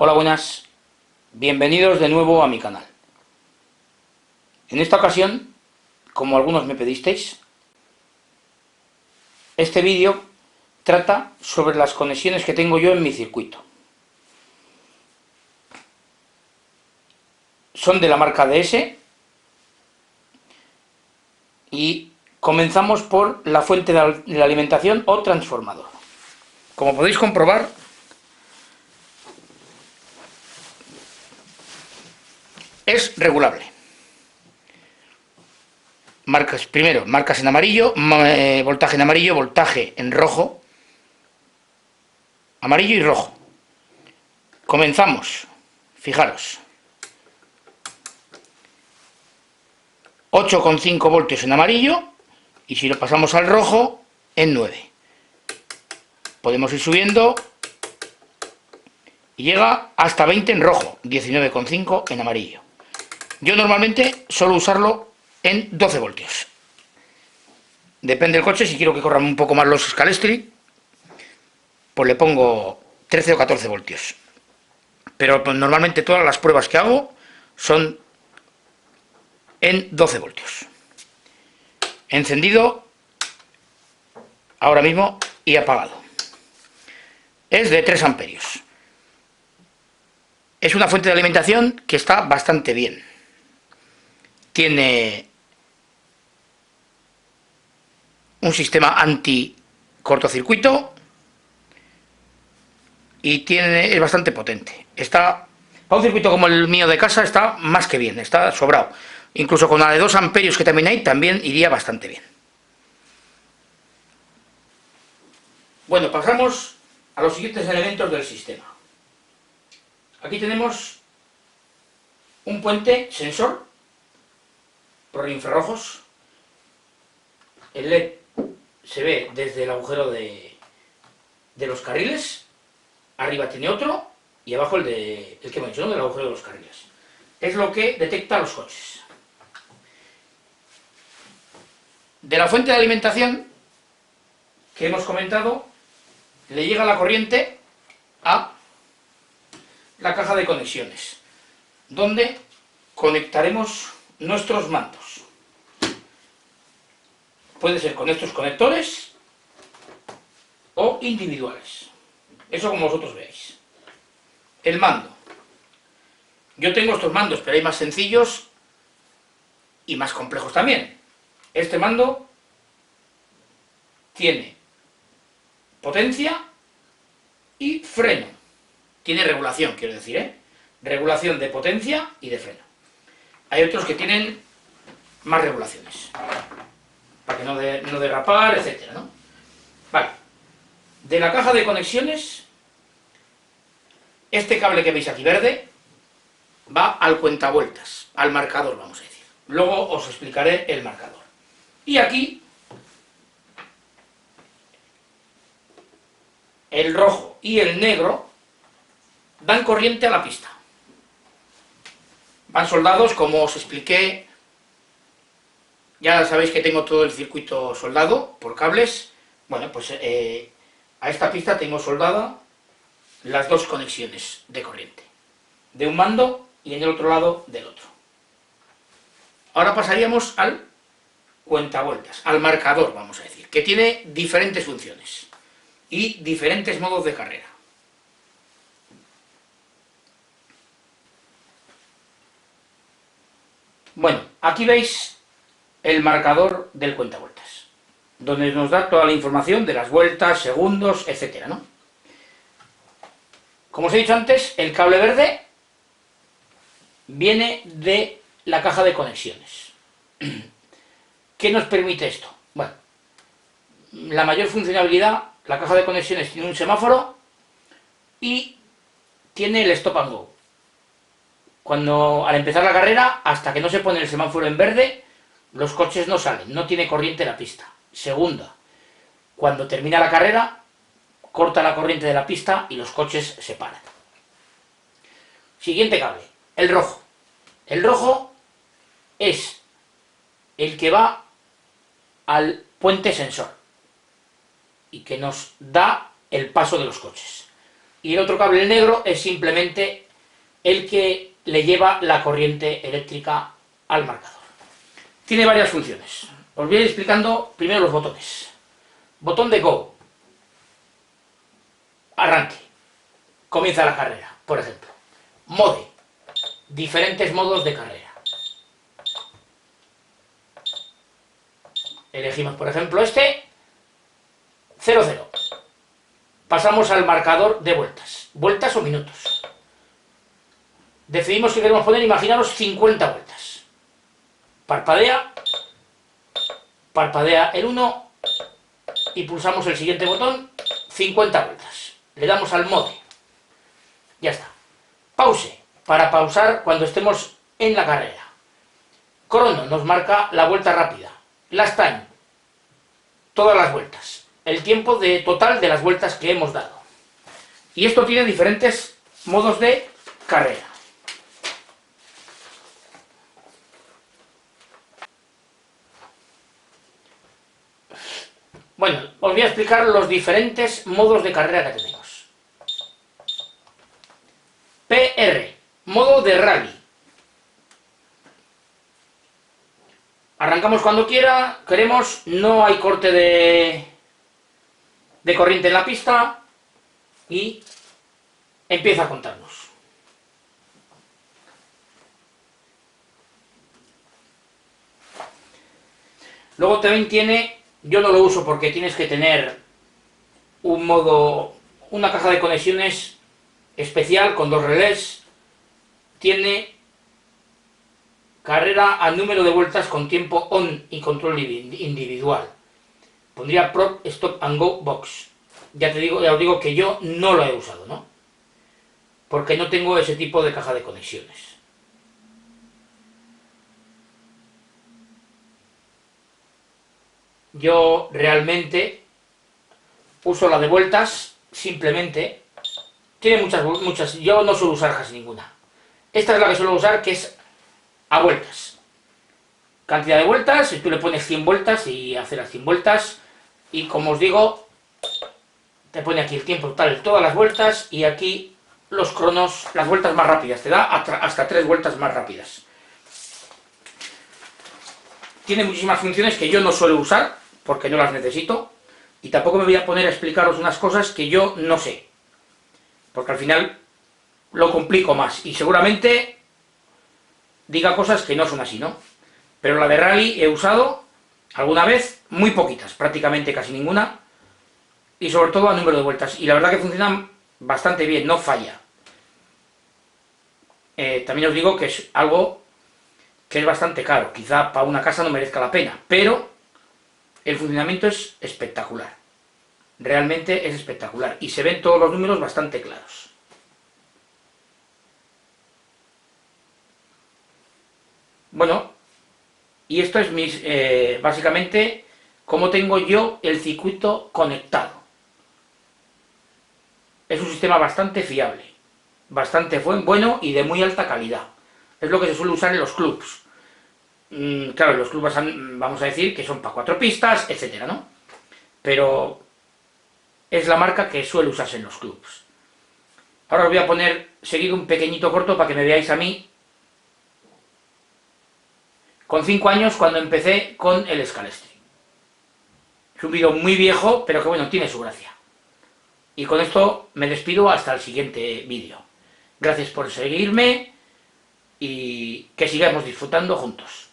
Hola, buenas, bienvenidos de nuevo a mi canal. En esta ocasión, como algunos me pedisteis, este vídeo trata sobre las conexiones que tengo yo en mi circuito. Son de la marca DS y comenzamos por la fuente de la alimentación o transformador. Como podéis comprobar, es regulable. Primero, marcas en amarillo, voltaje en amarillo, voltaje en rojo, amarillo y rojo. Comenzamos, fijaros, 8,5 voltios en amarillo, y si lo pasamos al rojo, en 9. Podemos ir subiendo y llega hasta 20 en rojo, 19,5 en amarillo. Yo normalmente suelo usarlo en 12 voltios. Depende del coche, si quiero que corran un poco más los Scalestri, pues le pongo 13 o 14 voltios. Pero pues, normalmente todas las pruebas que hago son en 12 voltios. Encendido ahora mismo y apagado. Es de 3 amperios. Es una fuente de alimentación que está bastante bien. Tiene un sistema anti-cortocircuito y es bastante potente. Para un circuito como el mío de casa está más que bien, está sobrado. Incluso con la de 2 amperios que también hay, también iría bastante bien. Bueno, pasamos a los siguientes elementos del sistema. Aquí tenemos un puente sensor por infrarrojos. El LED se ve desde el agujero de los carriles. Arriba tiene otro y abajo el que menciono, del agujero de los carriles. Es lo que detecta los coches. De la fuente de alimentación que hemos comentado, le llega la corriente a la caja de conexiones, donde conectaremos nuestros mandos. Puede ser con estos conectores o individuales. Eso como vosotros veáis. El mando. Yo tengo estos mandos, pero hay más sencillos y más complejos también. Este mando tiene potencia y freno. Tiene regulación, quiero decir, regulación de potencia y de freno. Hay otros que tienen más regulaciones, para que no derrapar, etcétera, ¿no? Vale. De la caja de conexiones, este cable que veis aquí verde va al cuentavueltas, al marcador, vamos a decir. Luego os explicaré el marcador. Y aquí, el rojo y el negro dan corriente a la pista. Van soldados, como os expliqué. Ya sabéis que tengo todo el circuito soldado por cables. Bueno, pues a esta pista tengo soldada las dos conexiones de corriente, de un mando y en el otro lado del otro. Ahora pasaríamos al cuentavueltas, al marcador, vamos a decir, que tiene diferentes funciones y diferentes modos de carrera. Bueno, aquí veis el marcador del cuentavueltas, donde nos da toda la información de las vueltas, segundos, etcétera, ¿no? Como os he dicho antes, el cable verde viene de la caja de conexiones. ¿Qué nos permite esto? Bueno, la mayor funcionalidad, la caja de conexiones tiene un semáforo y tiene el stop and go. Al empezar la carrera, hasta que no se pone el semáforo en verde, los coches no salen, no tiene corriente la pista. Segunda, cuando termina la carrera, corta la corriente de la pista y los coches se paran. Siguiente cable, el rojo. El rojo es el que va al puente sensor y que nos da el paso de los coches. y el otro cable negro es simplemente el que le lleva la corriente eléctrica al marcador. Tiene varias funciones. Os voy a ir explicando primero los botones. Botón de Go. Arranque. Comienza la carrera, por ejemplo. Mode. Diferentes modos de carrera. Elegimos, por ejemplo, este. 0-0. Pasamos al marcador de vueltas. Vueltas o minutos. Decidimos que queremos poner, imaginaros, 50 vueltas. Parpadea. Parpadea el 1 y pulsamos el siguiente botón, 50 vueltas. Le damos al mode. Ya está. Pause, para pausar cuando estemos en la carrera. Crono nos marca la vuelta rápida. Last time, todas las vueltas. El tiempo total de las vueltas que hemos dado. Y esto tiene diferentes modos de carrera. Bueno, os voy a explicar los diferentes modos de carrera que tenemos. PR, modo de rally. Arrancamos cuando queremos, no hay corte de corriente en la pista y empieza a contarnos. Luego también tiene, yo no lo uso porque tienes que tener una caja de conexiones especial con 2 relés. Tiene carrera a número de vueltas con tiempo on y control individual. Pondría prop, stop and go box. Ya os digo que yo no lo he usado, ¿no? Porque no tengo ese tipo de caja de conexiones. Yo realmente uso la de vueltas, simplemente. Tiene muchas, yo no suelo usar casi ninguna. Esta es la que suelo usar, que es a vueltas. Cantidad de vueltas, tú le pones 100 vueltas y hace las 100 vueltas. Y como os digo, te pone aquí el tiempo total de todas las vueltas y aquí los cronos, las vueltas más rápidas. Te da hasta 3 vueltas más rápidas. Tiene muchísimas funciones que yo no suelo usar, porque no las necesito. Y tampoco me voy a poner a explicaros unas cosas que yo no sé. Porque al final lo complico más. Y seguramente diga cosas que no son así, ¿no? Pero la de rally he usado alguna vez, muy poquitas, prácticamente casi ninguna. Y sobre todo a número de vueltas. Y la verdad que funcionan bastante bien, no falla. También os digo que es algo que es bastante caro. Quizá para una casa no merezca la pena. Pero el funcionamiento es espectacular. Realmente es espectacular. Y se ven todos los números bastante claros. Bueno, y esto es básicamente cómo tengo yo el circuito conectado. Es un sistema bastante fiable, bastante bueno y de muy alta calidad. Es lo que se suele usar en los clubs. Claro, en los clubs vamos a decir que son para 4 pistas, etcétera, ¿no? Pero es la marca que suele usarse en los clubs. Ahora os voy a poner seguido un pequeñito corto para que me veáis a mí con 5 años cuando empecé con el Scalestri. Es un vídeo muy viejo, pero que bueno, tiene su gracia. Y con esto me despido hasta el siguiente vídeo. Gracias por seguirme y que sigamos disfrutando juntos.